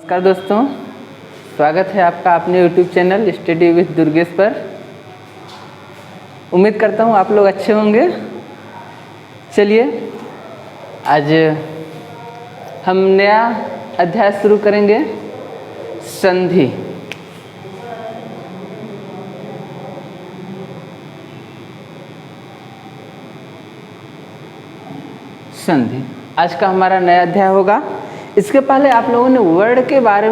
नमस्कार दोस्तों, स्वागत है आपका अपने YouTube channel study with Durgesh पर। उम्मीद करता हूँ आप लोग अच्छे होंगे। चलिए आज हम नया अध्याय शुरू करेंगे, संधि। संधि आज का हमारा नया अध्याय होगा। इसके पहले आप लोगों ने वर्ड के बारे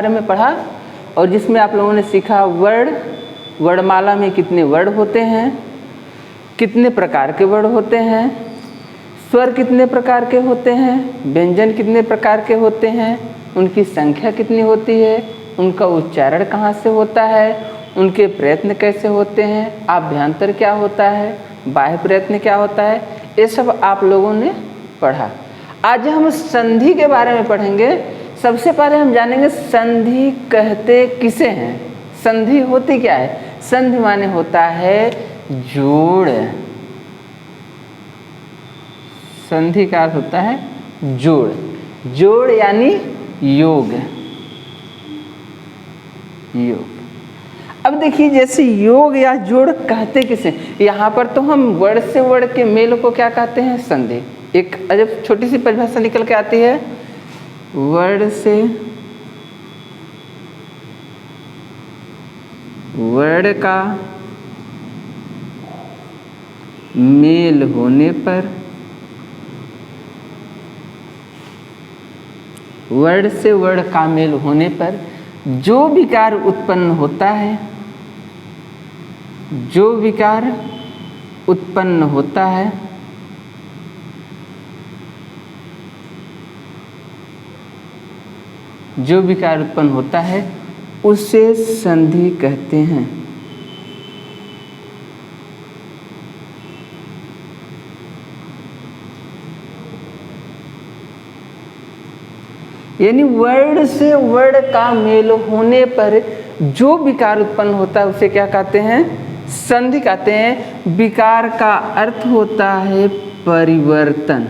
में पढ़ा और जिसमें आप लोगों ने सीखा वर्णमाला में कितने वर्ड होते हैं, कितने प्रकार के वर्ड होते हैं, स्वर कितने प्रकार के होते हैं, व्यंजन कितने प्रकार के होते हैं, उनकी संख्या कितनी होती है, उनका उच्चारण कहाँ से होता है, उनके प्रयत्न कैसे होते हैं, आभ्यंतर क्या होता है, बाह्य प्रयत्न क्या होता है, ये सब आप लोगों ने पढ़ा। आज हम संधि के बारे में पढ़ेंगे। सबसे पहले हम जानेंगे संधि कहते किसे हैं, संधि होती क्या है। संधि माने होता है जोड़। संधि का अर्थ होता है जोड़ यानी योग। अब देखिए, जैसे योग या जोड़ कहते किसे, यहाँ पर तो हम वर्ड से वर्ड के मेल को क्या कहते हैं, संधि। एक अजब छोटी सी परिभाषा निकल के आती है, वर्ड से वर्ड का मेल होने पर, वर्ड से वर्ड का मेल होने पर जो विकार उत्पन्न होता है, जो विकार उत्पन्न होता है, जो विकार उत्पन्न होता है उसे संधि कहते हैं। यानी वर्ड से वर्ड का मेल होने पर जो विकार उत्पन्न होता है उसे क्या कहते हैं, संधि कहते हैं। विकार का अर्थ होता है परिवर्तन।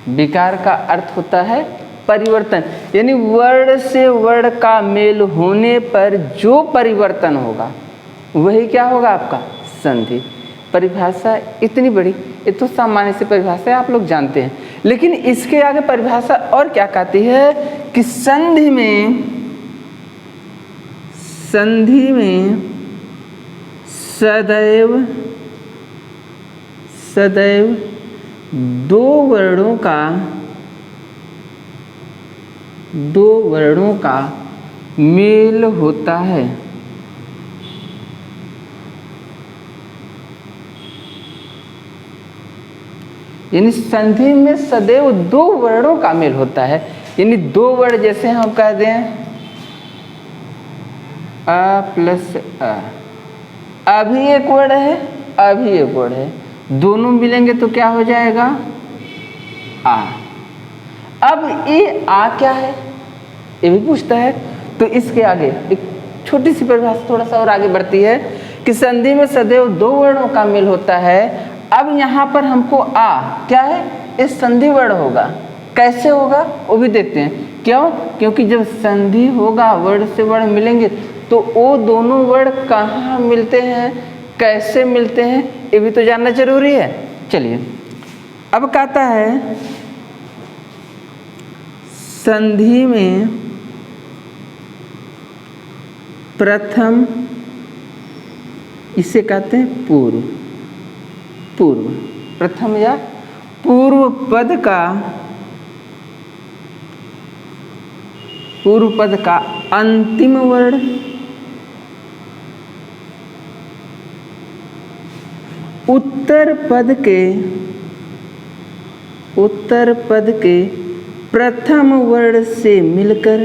विकार का अर्थ होता है परिवर्तन, यानी वर्ड से वर्ड का मेल होने पर जो परिवर्तन होगा वही क्या होगा, आपका संधि। परिभाषा इतनी बड़ी, ये तो सामान्य से परिभाषा आप लोग जानते हैं, लेकिन इसके आगे परिभाषा और क्या कहती है कि संधि में सदैव दो वर्णों का मेल होता है। यानी संधि में सदैव दो वर्णों का मेल होता है। यानी दो वर्ड जैसे हम कह दें अ प्लस अ, अभी एक वर्ड है, अभी एक वर्ड है, दोनों मिलेंगे तो क्या हो जाएगा, आ। अब ये आ क्या है, ये भी पूछता है। तो इसके आगे एक छोटी सी परिभाषा थोड़ा सा और आगे बढ़ती है कि संधि में सदैव दो वर्णों का मेल होता है। अब यहाँ पर हमको आ क्या है, इस संधि वर्ण होगा। कैसे होगा वो भी देखते हैं। क्यों? क्योंकि जब संधि होगा, वर्ड से वर्ड मिलेंगे, तो वो दोनों वर्ड कहाँ मिलते हैं, कैसे मिलते हैं, ये भी तो जानना जरूरी है। चलिए अब कहता है संधि में प्रथम, इसे कहते हैं पूर्व प्रथम या पूर्व पद का अंतिम वर्ण उत्तर पद के प्रथम वर्ण से मिलकर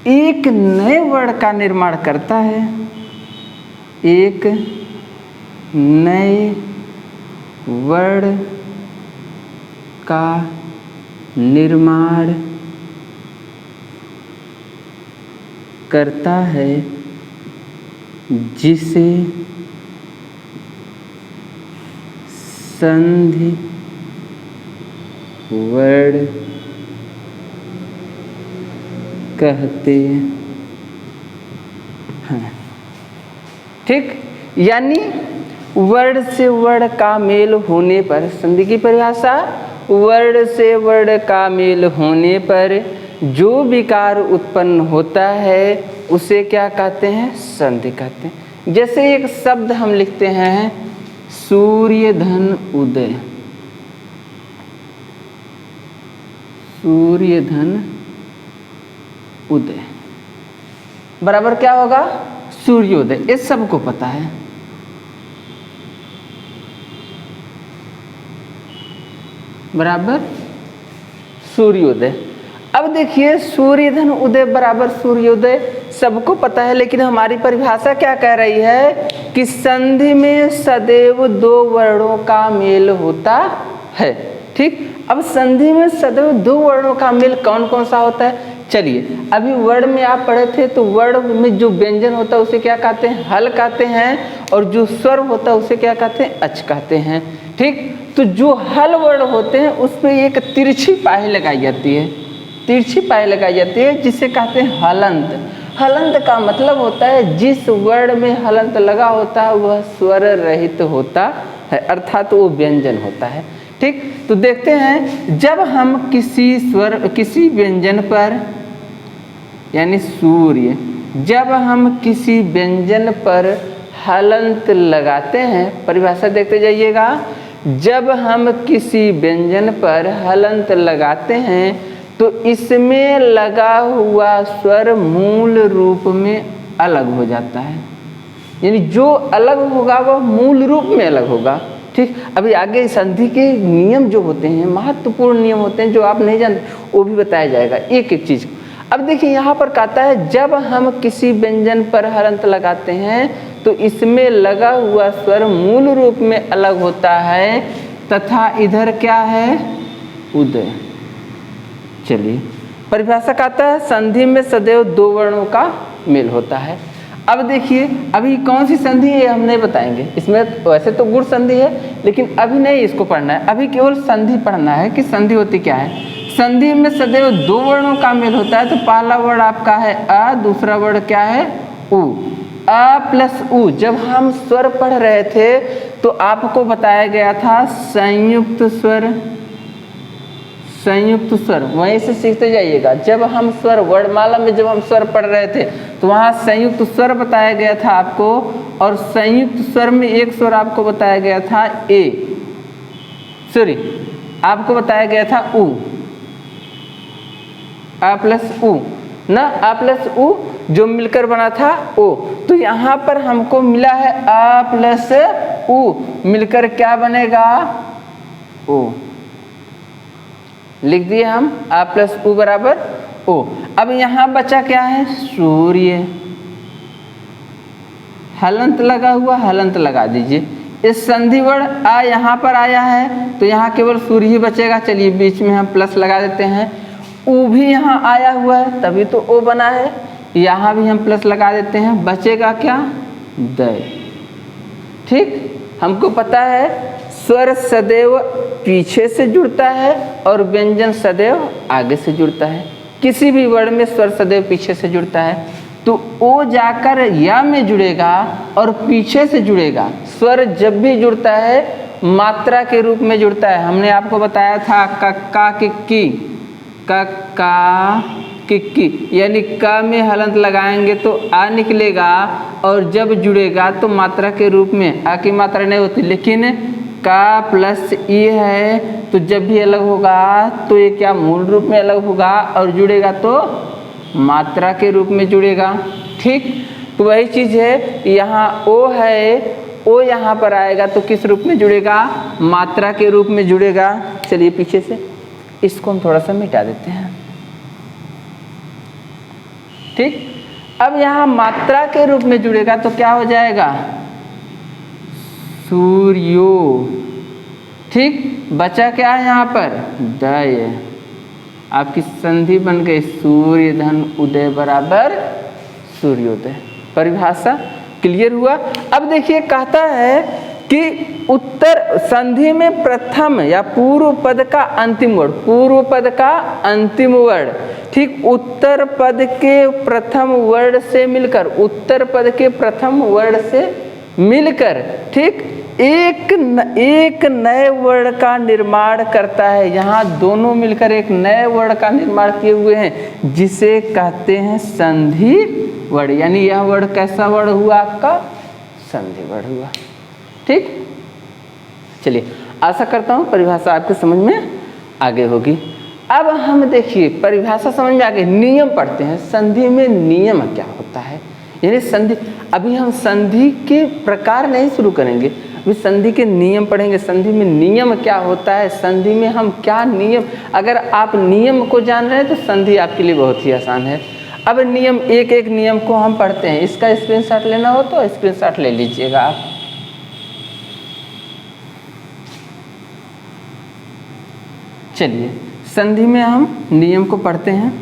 एक नए वर्ण का निर्माण करता है, एक नए वर्ण का निर्माण करता है जिसे संधि वर्ण कहते हैं। ठीक, यानी वर्ण से वर्ण का मेल होने पर, संधि की परिभाषा, वर्ण से वर्ण का मेल होने पर जो विकार उत्पन्न होता है उसे क्या कहते हैं? संधि कहते हैं। जैसे एक शब्द हम लिखते हैं सूर्य धन उदय, सूर्य धन उदय बराबर क्या होगा? सूर्योदय। इस सबको पता है। बराबर सूर्योदय। अब देखिए सूर्य धन उदय बराबर सूर्योदय सबको पता है, लेकिन हमारी परिभाषा क्या कह रही है कि संधि में सदैव दो वर्णों का मेल होता है। ठीक, अब संधि में सदैव दो वर्णों का मेल कौन कौन सा होता है? चलिए, अभी वर्ण में आप पढ़े थे तो वर्ण में जो व्यंजन होता है उसे क्या कहते हैं? हल कहते हैं, और जो स्वर होता है उसे क्या कहते हैं? अच कहते हैं। ठीक, तो जो हल वर्ण होते हैं उसमें एक तिरछी पाही लगाई जाती है, तिरछी पाही लगाई जाती है जिसे कहते हैं हलंत। हलंत का मतलब होता है जिस वर्ण में हलंत लगा होता है वह स्वर रहित होता है, अर्थात वो व्यंजन होता है। ठीक, तो देखते हैं जब हम किसी व्यंजन पर, यानी सूर्य, जब हम किसी व्यंजन पर हलंत लगाते हैं, परिभाषा देखते जाइएगा, जब हम किसी व्यंजन पर हलंत लगाते हैं तो इसमें लगा हुआ स्वर मूल रूप में अलग हो जाता है, यानी जो अलग होगा वह मूल रूप में अलग होगा। ठीक, अभी आगे संधि के नियम जो होते हैं, महत्वपूर्ण नियम होते हैं जो आप नहीं जानते, वो भी बताया जाएगा एक एक चीज। अब देखिए यहाँ पर कहता है जब हम किसी व्यंजन पर हलंत लगाते हैं तो इसमें लगा हुआ स्वर मूल रूप में अलग होता है तथा इधर क्या है? उदय। चलिए, परिभाषा कहता है संधि में सदैव दो वर्णों का मेल होता है। अब देखिए अभी कौन सी संधि है हम नहीं बताएंगे, इसमें वैसे तो गुण संधि है लेकिन अभी नहीं इसको पढ़ना है, अभी केवल संधि पढ़ना है कि संधि होती क्या है। संधि में सदैव दो वर्णों का मेल होता है, तो पहला वर्ण आपका है अ, दूसरा वर्ण क्या है? उ। अ प्लस उ। जब हम स्वर पढ़ रहे थे तो आपको बताया गया था संयुक्त स्वर, संयुक्त स्वर, वहीं से सीखते जाइएगा। जब हम स्वर वर्णमाला में जब हम स्वर पढ़ रहे थे तो वहाँ संयुक्त स्वर बताया गया था आपको, और संयुक्त स्वर में एक स्वर आपको बताया गया था ए, सॉरी आपको बताया गया था उ, आ प्लस उ ना, आ प्लस उ जो मिलकर बना था ओ। तो यहाँ पर हमको मिला है आ प्लस उ मिलकर क्या बनेगा? ओ। लिख दिए हम आ प्लस उ बराबर ओ। अब यहाँ बचा क्या है? सूर्य। हलंत लगा हुआ, हलंत लगा दीजिए। इस संधि वर्ण आ यहाँ पर आया है तो यहाँ केवल सूर्य ही बचेगा। चलिए बीच में हम प्लस लगा देते हैं। उ भी यहाँ आया हुआ है तभी तो ओ बना है, यहाँ भी हम प्लस लगा देते हैं। बचेगा क्या? दय। ठीक, हमको पता है स्वर सदैव पीछे से जुड़ता है और व्यंजन सदैव आगे से जुड़ता है। किसी भी वर्ण में स्वर सदैव पीछे से जुड़ता है, तो ओ जाकर या में जुड़ेगा और पीछे से जुड़ेगा। स्वर जब भी जुड़ता है मात्रा के रूप में जुड़ता है। हमने आपको बताया था कक्का किक्की, कक्का किक्की, यानी क में हलंत लगाएंगे तो आ निकलेगा, और जब जुड़ेगा तो मात्रा के रूप में, आ की मात्रा नहीं होती, लेकिन का प्लस ई है तो जब भी अलग होगा तो ये क्या मूल रूप में अलग होगा, और जुड़ेगा तो मात्रा के रूप में जुड़ेगा। ठीक, तो वही चीज़ है, यहाँ ओ है, ओ यहाँ पर आएगा तो किस रूप में जुड़ेगा? मात्रा के रूप में जुड़ेगा। चलिए पीछे से इसको हम थोड़ा सा मिटा देते हैं। ठीक, अब यहाँ मात्रा के रूप में जुड़ेगा तो क्या हो जाएगा? सूर्यो। ठीक, बचा क्या है यहाँ पर? दय। आपकी संधि बन गई सूर्य धन उदय बराबर सूर्योदय। परिभाषा क्लियर हुआ। अब देखिए कहता है कि उत्तर संधि में प्रथम या पूर्व पद का अंतिम वर्ण, पूर्व पद का अंतिम वर्ण, ठीक, उत्तर पद के प्रथम वर्ण से मिलकर, उत्तर पद के प्रथम वर्ण से मिलकर, ठीक, एक नए वर्ण का निर्माण करता है। यहाँ दोनों मिलकर एक नए वर्ण का निर्माण किए हुए हैं, जिसे कहते हैं संधि वर्ण। यानी यह वर्ण कैसा वर्ण हुआ आपका? संधि वर्ण हुआ। ठीक, चलिए आशा करता हूँ परिभाषा आपके समझ में आगे होगी। अब हम देखिए परिभाषा समझ में आगे, नियम पढ़ते हैं। संधि में नियम क्या होता है, यानी संधि, अभी हम संधि के प्रकार नहीं शुरू करेंगे, अभी संधि के नियम पढ़ेंगे। संधि में नियम क्या होता है, संधि में हम क्या नियम, अगर आप नियम को जान रहे हैं तो संधि आपके लिए बहुत ही आसान है। अब नियम, एक एक नियम को हम पढ़ते हैं। इसका स्क्रीनशॉट लेना हो तो स्क्रीनशॉट ले लीजिएगा आप। चलिए संधि में हम नियम को पढ़ते हैं।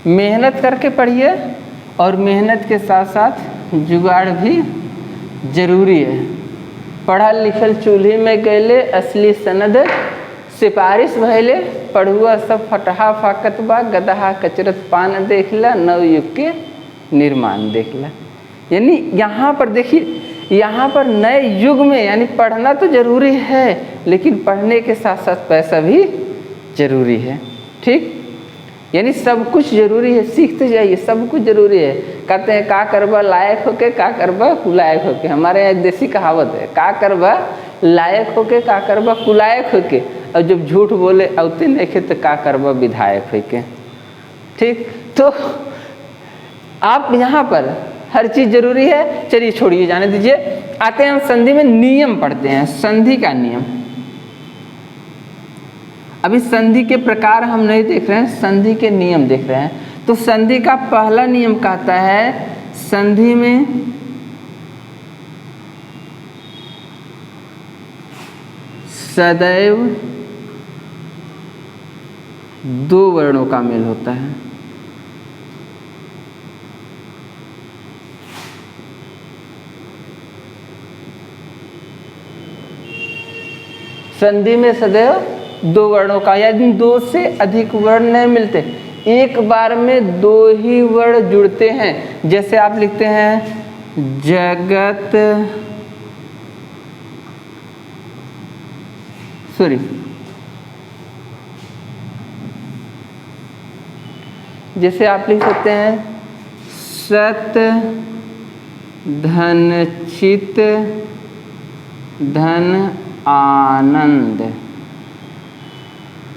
मेहनत करके पढ़िए और मेहनत के साथ साथ जुगाड़ भी जरूरी है। पढ़ा लिखल चूल्हे में गैले, असली सनद सिफारिश भैले, पढ़ुआ सब फटहा फाकत बा, गदहा कचरत पान देखला, नवयुग के निर्माण देखला। यानी यहाँ पर देखिए, यहाँ पर नए युग में, यानी पढ़ना तो जरूरी है, लेकिन पढ़ने के साथ साथ पैसा भी जरूरी है। ठीक, यानी सब कुछ जरूरी है, सीखते जाइए, सब कुछ जरूरी है। कहते हैं का करबा लायक होके, का करबा कुलायक होके। हमारे यहाँ एक देसी कहावत है, का करबा लायक होके, का करबा कुलायक होके, और जब झूठ बोले औते नहीं खे तो का करबा विधायक होके। ठीक, तो आप यहाँ पर हर चीज जरूरी है। चलिए छोड़िए, जाने दीजिए, आते हैं हम संधि में नियम पढ़ते हैं। संधि का नियम, अभी संधि के प्रकार हम नहीं देख रहे हैं, संधि के नियम देख रहे हैं। तो संधि का पहला नियम कहता है, संधि में सदैव दो वर्णों का मेल होता है। संधि में सदैव दो वर्णों का, यदि दो से अधिक वर्ण नहीं मिलते, एक बार में दो ही वर्ण जुड़ते हैं। जैसे आप लिखते हैं जगत, जैसे आप लिख सकते हैं सत धन चित धन आनंद।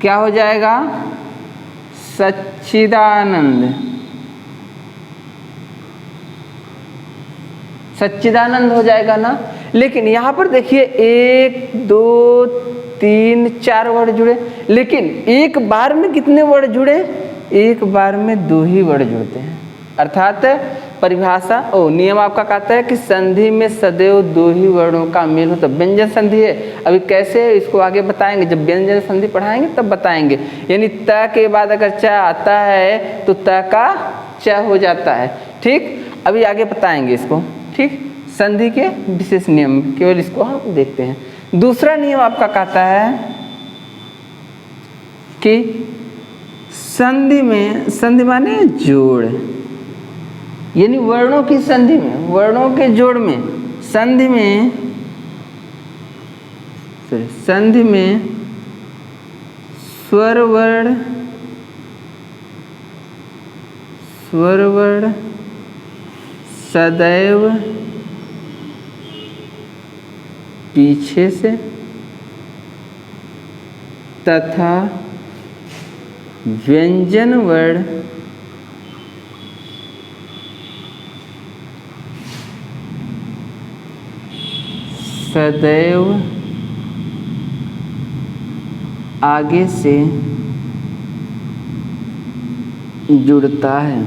क्या हो जाएगा? सच्चिदानंद। सच्चिदानंद हो जाएगा ना। लेकिन यहाँ पर देखिए 1 2 3 4 वर्ड जुड़े, लेकिन एक बार में कितने वर्ड जुड़े? एक बार में दो ही वर्ड जुड़ते हैं। अर्थात परिभाषा नियम आपका कहता है कि संधि में सदैव दो ही वर्णों का मेल होता है। व्यंजन संधि है, अभी कैसे इसको आगे बताएंगे, जब व्यंजन संधि पढ़ाएंगे तब बताएंगे। यानी त के बाद अगर च आता है तो त का च हो जाता है। ठीक, अभी आगे बताएंगे इसको। ठीक, संधि के विशेष नियम, केवल इसको हम देखते हैं। दूसरा नियम आपका कहता है कि संधि में, संधि माने जोड़, यानी वर्णों की संधि में, वर्णों के जोड़ में, संधि में, संधि में स्वर वर्ण, स्वर वर्ण सदैव पीछे से तथा व्यंजन वर्ण सदैव आगे से जुड़ता है।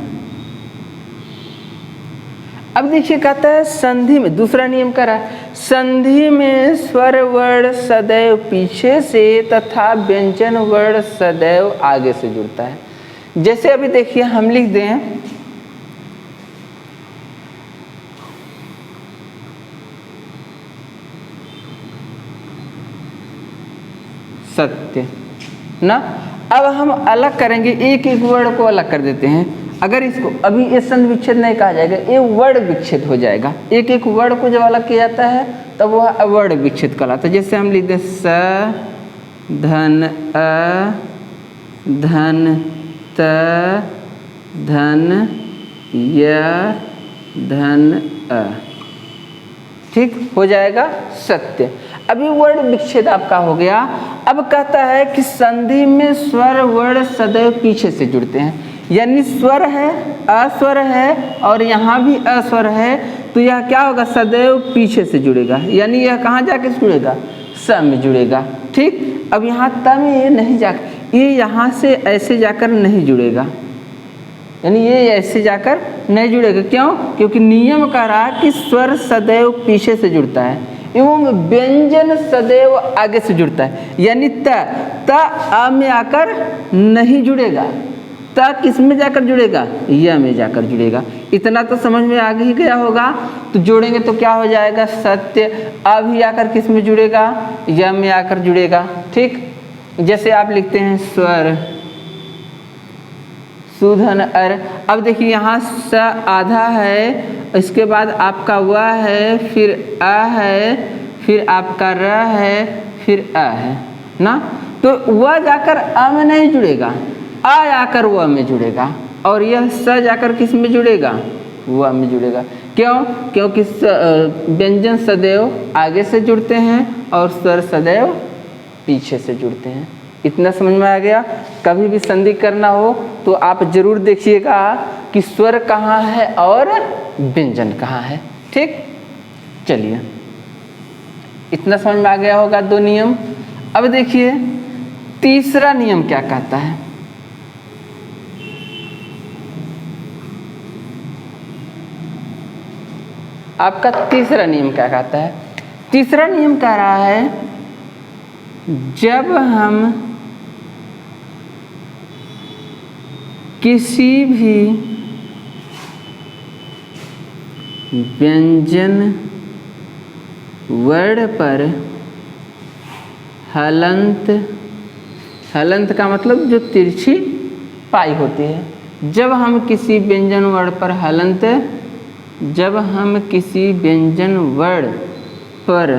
अब देखिए कहता है संधि में, दूसरा नियम कह रहा है संधि में स्वर वर्ण सदैव पीछे से तथा व्यंजन वर्ण सदैव आगे से जुड़ता है। जैसे अभी देखिए हम लिख दें सत्य ना। अब हम अलग करेंगे, एक एक वर्ड को अलग कर देते हैं। अगर इसको अभी ये संधि विच्छेद नहीं कहा जाएगा, ये वर्ड विच्छेद हो जाएगा। एक एक वर्ड को जब अलग किया जाता है तब वह वर्ड विच्छेद कहलाता है। जैसे हम लिख दें स धन अ धन त धन य धन अ, ठीक हो जाएगा सत्य। अभी वर्ण विच्छेद आपका हो गया। अब कहता है कि संधि में स्वर वर्ण सदैव पीछे से जुड़ते हैं, यानी स्वर है अस्वर है और यहाँ भी अस्वर है, तो यह क्या होगा सदैव पीछे से जुड़ेगा, यानी यह कहाँ जाके जुड़ेगा स में जुड़ेगा। ठीक, अब यहाँ त में ये नहीं जाकर, ये यहाँ से ऐसे जाकर नहीं जुड़ेगा, यानी ये ऐसे जाकर नहीं जुड़ेगा। क्यों? क्योंकि नियम कह रहा है कि स्वर सदैव पीछे से जुड़ता है एवं व्यंजन सदैव आगे से जुड़ता है, यानी त आ में आकर नहीं जुड़ेगा, त किस में जाकर जुड़ेगा य में जाकर जुड़ेगा। इतना तो समझ में आ ही गया होगा। तो जोड़ेंगे तो क्या हो जाएगा सत्य। आ भी आकर किस में जुड़ेगा य में आकर जुड़ेगा। ठीक, जैसे आप लिखते हैं स्वर सुधन अर। अब देखिए यहाँ स आधा है, इसके बाद आपका व है, फिर अ है, फिर आपका र है, फिर अ है ना। तो व जाकर अ में नहीं जुड़ेगा, आ आकर व में जुड़ेगा, और यह स जाकर किस में जुड़ेगा व में जुड़ेगा। क्यों? क्योंकि व्यंजन सदैव आगे से जुड़ते हैं और स्वर सदैव पीछे से जुड़ते हैं। इतना समझ में आ गया। कभी भी संधि करना हो तो आप जरूर देखिएगा कि स्वर कहाँ है और व्यंजन कहाँ है। ठीक, चलिए इतना समझ में आ गया होगा दो नियम। अब देखिए तीसरा नियम क्या कहता है। आपका तीसरा नियम क्या कहता है? तीसरा नियम कह रहा है जब हम किसी भी व्यंजन वर्ण पर हलंत, हलंत का मतलब जो तिरछी पाई होती है, जब हम किसी व्यंजन वर्ण पर हलंत, जब हम किसी व्यंजन वर्ण पर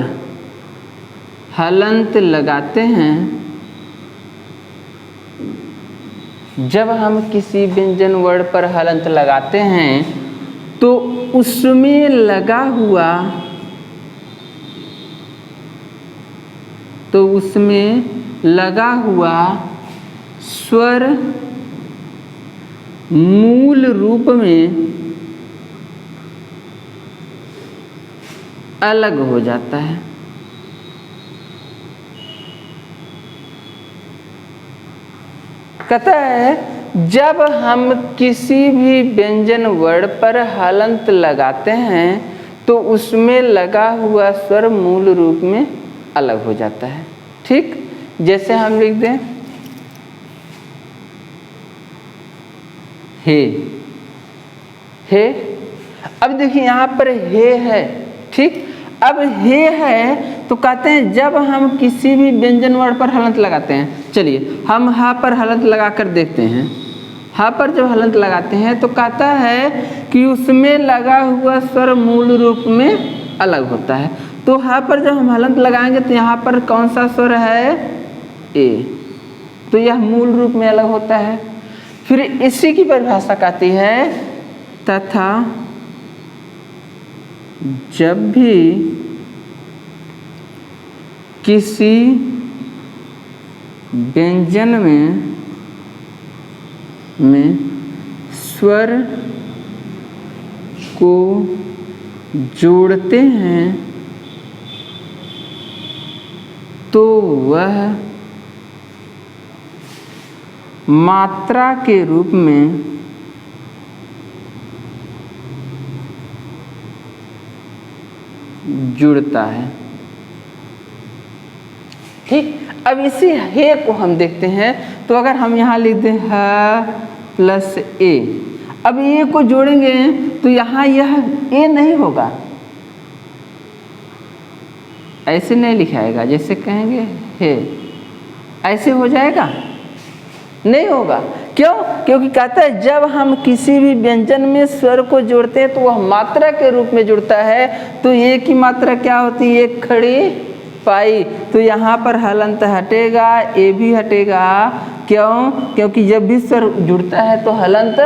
हलंत लगाते हैं, जब हम किसी व्यंजन वर्ण पर हलंत लगाते हैं तो उसमें लगा हुआ, तो उसमें लगा हुआ स्वर मूल रूप में अलग हो जाता है। कहता है जब हम किसी भी व्यंजन वर्ण पर हलंत लगाते हैं तो उसमें लगा हुआ स्वर मूल रूप में अलग हो जाता है। ठीक, जैसे हम लिख दें हे, हे। अब देखिए यहाँ पर हे है। ठीक, अब हे है तो कहते हैं जब हम किसी भी व्यंजन वर्ण पर हलंत लगाते हैं। चलिए हम हा पर हलंत लगा कर देखते हैं। हा पर जब हलंत लगाते हैं तो कहता है कि उसमें लगा हुआ स्वर मूल रूप में अलग होता है। तो हा पर जब हम हलंत लगाएंगे तो यहाँ पर कौन सा स्वर है ए, तो यह मूल रूप में अलग होता है। फिर इसी की परिभाषा कहती है तथा जब भी किसी व्यंजन में स्वर को जोड़ते हैं तो वह मात्रा के रूप में जुड़ता है। ठीक, अब इसी हे को हम देखते हैं, तो अगर हम यहाँ लिख दें ह प्लस ए, अब ए को जोड़ेंगे तो यहाँ यह ए नहीं होगा, ऐसे नहीं लिखाएगा, जैसे कहेंगे हे, ऐसे हो जाएगा, नहीं होगा। क्यों? क्योंकि कहता है जब हम किसी भी व्यंजन में स्वर को जोड़ते हैं तो वह मात्रा के रूप में जुड़ता है। तो ए की मात्रा क्या होती है? एक खड़ी पाई। तो यहाँ पर हलंत हटेगा, ए भी हटेगा। क्यों? क्योंकि जब भी स्वर जुड़ता है तो हलंत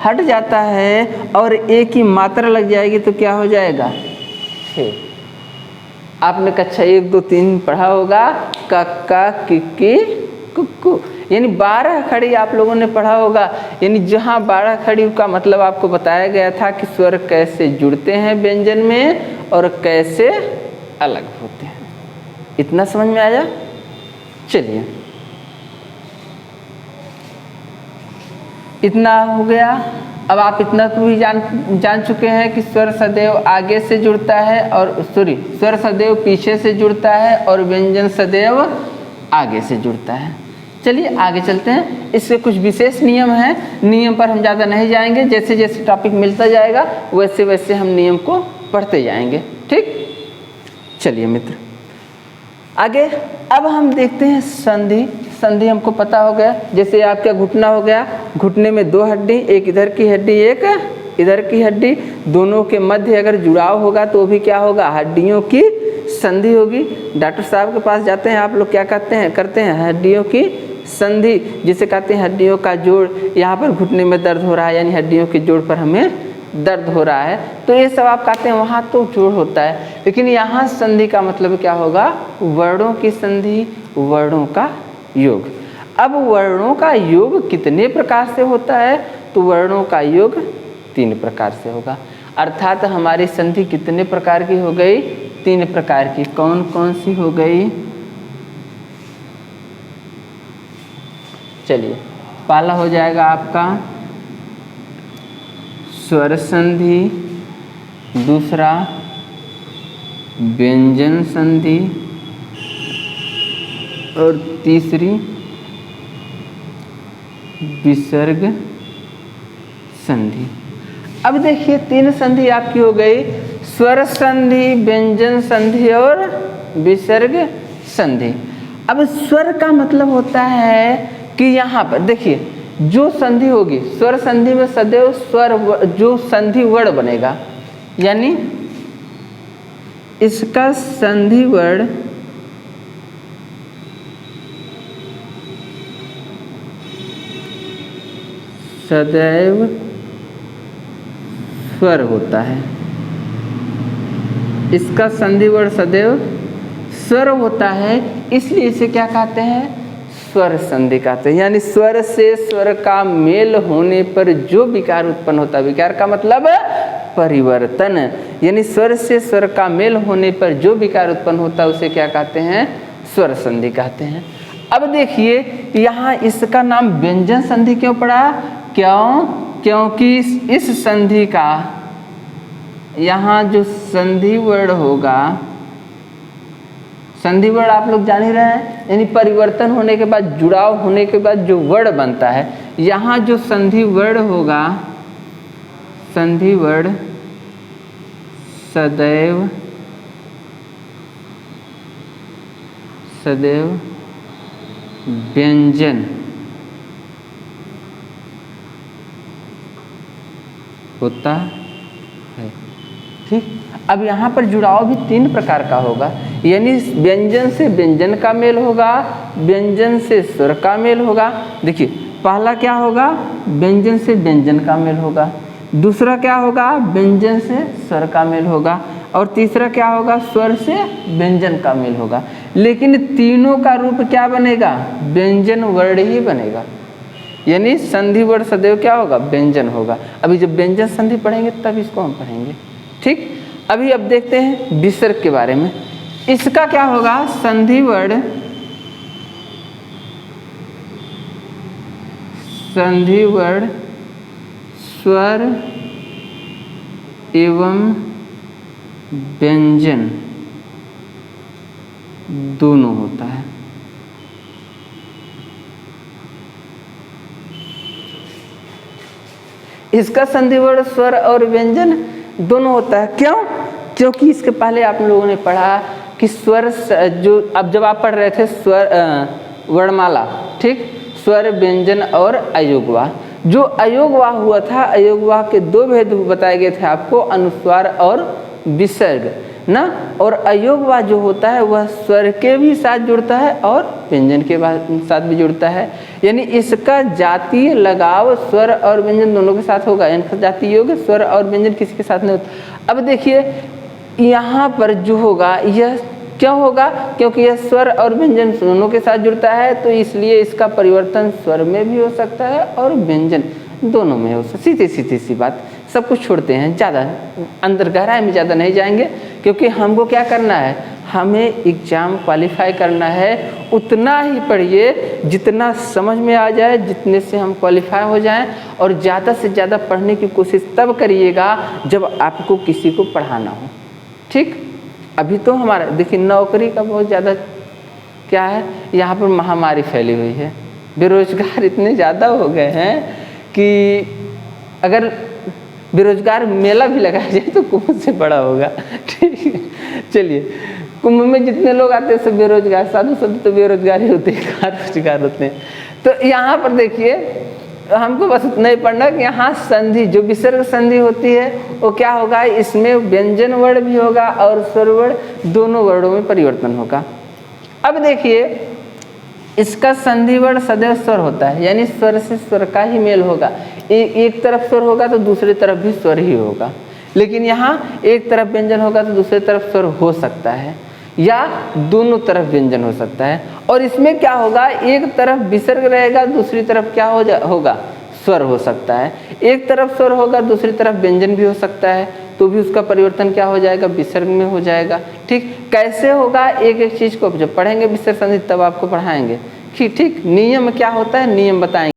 हट जाता है और ए की मात्रा लग जाएगी तो क्या हो जाएगा? हे। आपने कक्षा 1, 2, 3 पढ़ा होगा, कक्का किक्की कुक्कू, यानी 12 खड़ी आप लोगों ने पढ़ा होगा। यानी जहाँ 12 खड़ी का मतलब आपको बताया गया था कि स्वर कैसे जुड़ते हैं व्यंजन में और कैसे अलग होते हैं। इतना समझ में आया? चलिए, इतना हो गया। अब आप इतना तो भी जान चुके हैं कि स्वर सदैव आगे से जुड़ता है और स्वर सदैव पीछे से जुड़ता है और व्यंजन सदैव आगे से जुड़ता है। चलिए आगे चलते हैं। इसके कुछ विशेष नियम हैं, नियम पर हम ज़्यादा नहीं जाएंगे, जैसे जैसे टॉपिक मिलता जाएगा वैसे वैसे हम नियम को पढ़ते जाएंगे। ठीक, चलिए मित्र आगे। अब हम देखते हैं संधि। संधि हमको पता हो गया, जैसे आपका घुटना हो गया, घुटने में 2 हड्डी, एक इधर की हड्डी एक इधर की हड्डी, दोनों के मध्य अगर जुड़ाव होगा तो भी क्या होगा? हड्डियों की संधि होगी। डॉक्टर साहब के पास जाते हैं आप लोग, क्या करते हैं हड्डियों की संधि, जिसे कहते हैं हड्डियों का जोड़। यहाँ पर घुटने में दर्द हो रहा है, यानी हड्डियों के जोड़ पर हमें दर्द हो रहा है, तो ये सब आप कहते हैं वहाँ तो जोड़ होता है, लेकिन यहाँ संधि का मतलब क्या होगा? वर्णों की संधि, वर्णों का योग। अब वर्णों का योग कितने प्रकार से होता है? तो वर्णों का योग 3 प्रकार से होगा। अर्थात हमारी संधि कितने प्रकार की हो गई? 3 प्रकार की। कौन कौन सी हो गई? चलिए, पहला हो जाएगा आपका स्वर संधि, दूसरा व्यंजन संधि और तीसरी विसर्ग संधि। अब देखिए 3 संधि आपकी हो गई, स्वर संधि, व्यंजन संधि और विसर्ग संधि। अब स्वर का मतलब होता है कि यहाँ पर देखिए जो संधि होगी, स्वर संधि में सदैव स्वर जो संधि वर्ण बनेगा, यानी इसका संधि वर्ण सदैव स्वर होता है। इसका संधि वर्ण सदैव स्वर होता है, इसलिए इसे क्या कहते हैं? स्वर संधि कहते हैं। यानी स्वर से स्वर का मेल होने पर जो विकार उत्पन्न होता है, विकार का मतलब परिवर्तन, यानी स्वर से स्वर का मेल होने पर जो विकार उत्पन्न होता है उसे क्या कहते हैं? स्वर संधि कहते हैं। अब देखिए यहाँ इसका नाम व्यंजन संधि क्यों पड़ा? क्यों? क्योंकि इस संधि का यहाँ जो संधि वर्ण होगा, संधि वर्ण आप लोग जान ही रहे हैं, यानी परिवर्तन होने के बाद, जुड़ाव होने के बाद जो वर्ण बनता है, यहाँ जो संधि वर्ण होगा, संधि वर्ण सदैव व्यंजन होता है। ठीक, अब यहाँ पर जुड़ाव भी 3 प्रकार का होगा, यानी व्यंजन से व्यंजन का मेल होगा, व्यंजन से स्वर का मेल होगा। देखिए पहला क्या होगा? व्यंजन से व्यंजन का मेल होगा, दूसरा क्या होगा? व्यंजन से स्वर का मेल होगा, और तीसरा क्या होगा? स्वर से व्यंजन का मेल होगा। लेकिन तीनों का रूप क्या बनेगा? व्यंजन वर्ण ही बनेगा, यानी संधि वर्ण सदैव क्या होगा? व्यंजन होगा। अभी जब व्यंजन संधि पढ़ेंगे तब इसको हम पढ़ेंगे। ठीक, अभी अब देखते हैं विसर्ग के बारे में। इसका क्या होगा? संधि वर्ण स्वर एवं व्यंजन दोनों होता है। इसका संधि वर्ण स्वर और व्यंजन दोनों होता है। क्यों? क्योंकि इसके पहले आप लोगों ने पढ़ा कि स्वर जो अब जब आप पढ़ रहे थे स्वर वर्णमाला, ठीक, स्वर व्यंजन और अयोगवाह। जो अयोगवाह हुआ था, अयोगवाह के दो भेद बताए गए थे आपको, अनुस्वार और विसर्ग ना। और अयोगवाह जो होता है वह स्वर के भी साथ जुड़ता है और व्यंजन के साथ भी जुड़ता है। यानी इसका जातीय लगाव स्वर और व्यंजन दोनों के साथ होगा। इनका जातीय योग स्वर और व्यंजन किसी के साथ नहीं होता। अब देखिए यहाँ पर जो होगा यह क्यों होगा? क्योंकि यह स्वर और व्यंजन दोनों के साथ जुड़ता है, तो इसलिए इसका परिवर्तन स्वर में भी हो सकता है और व्यंजन दोनों में हो सकता है। सीधी सी बात, सब कुछ छोड़ते हैं, ज़्यादा अंदर गहराई में ज़्यादा नहीं जाएंगे, क्योंकि हमको क्या करना है, हमें एग्ज़ाम क्वालिफाई करना है। उतना ही पढ़िए जितना समझ में आ जाए, जितने से हम क्वालिफाई हो जाएं। और ज़्यादा से ज़्यादा पढ़ने की कोशिश तब करिएगा जब आपको किसी को पढ़ाना हो, ठीक। अभी तो हमारा देखिए नौकरी का बहुत ज़्यादा क्या है, यहाँ पर महामारी फैली हुई है, बेरोजगार इतने ज़्यादा हो गए हैं कि अगर बेरोजगार मेला भी लगाया जाए तो कुंभ से बड़ा होगा, ठीक है। चलिए, कुंभ में जितने लोग आते हैं सब बेरोजगार, साधु संत तो बेरोजगार ही होते हैं, रोजगार होते हैं। तो यहाँ पर देखिए हमको बस उतना ही पढ़ना कि यहाँ संधि जो विसर्ग संधि होती है वो क्या होगा, इसमें व्यंजन वर्ण भी होगा और स्वर वर्ण, दोनों वर्णों में परिवर्तन होगा। अब देखिए इसका संधि वर्ण सदैव स्वर होता है, यानी स्वर से स्वर का ही मेल होगा। एक तरफ स्वर होगा तो दूसरी तरफ भी स्वर ही होगा। लेकिन यहाँ एक तरफ व्यंजन होगा तो दूसरी तरफ स्वर हो सकता है, या दोनों तरफ व्यंजन हो सकता है। और इसमें क्या होगा, एक तरफ विसर्ग रहेगा, दूसरी तरफ क्या होगा, स्वर हो सकता है। एक तरफ स्वर होगा, दूसरी तरफ व्यंजन भी हो सकता है, तो भी उसका परिवर्तन क्या हो जाएगा, विसर्ग में हो जाएगा, ठीक। कैसे होगा, एक एक चीज़ को जब पढ़ेंगे विसर्ग संधि तब आपको पढ़ाएंगे, ठीक। नियम क्या होता है, नियम बताएंगे।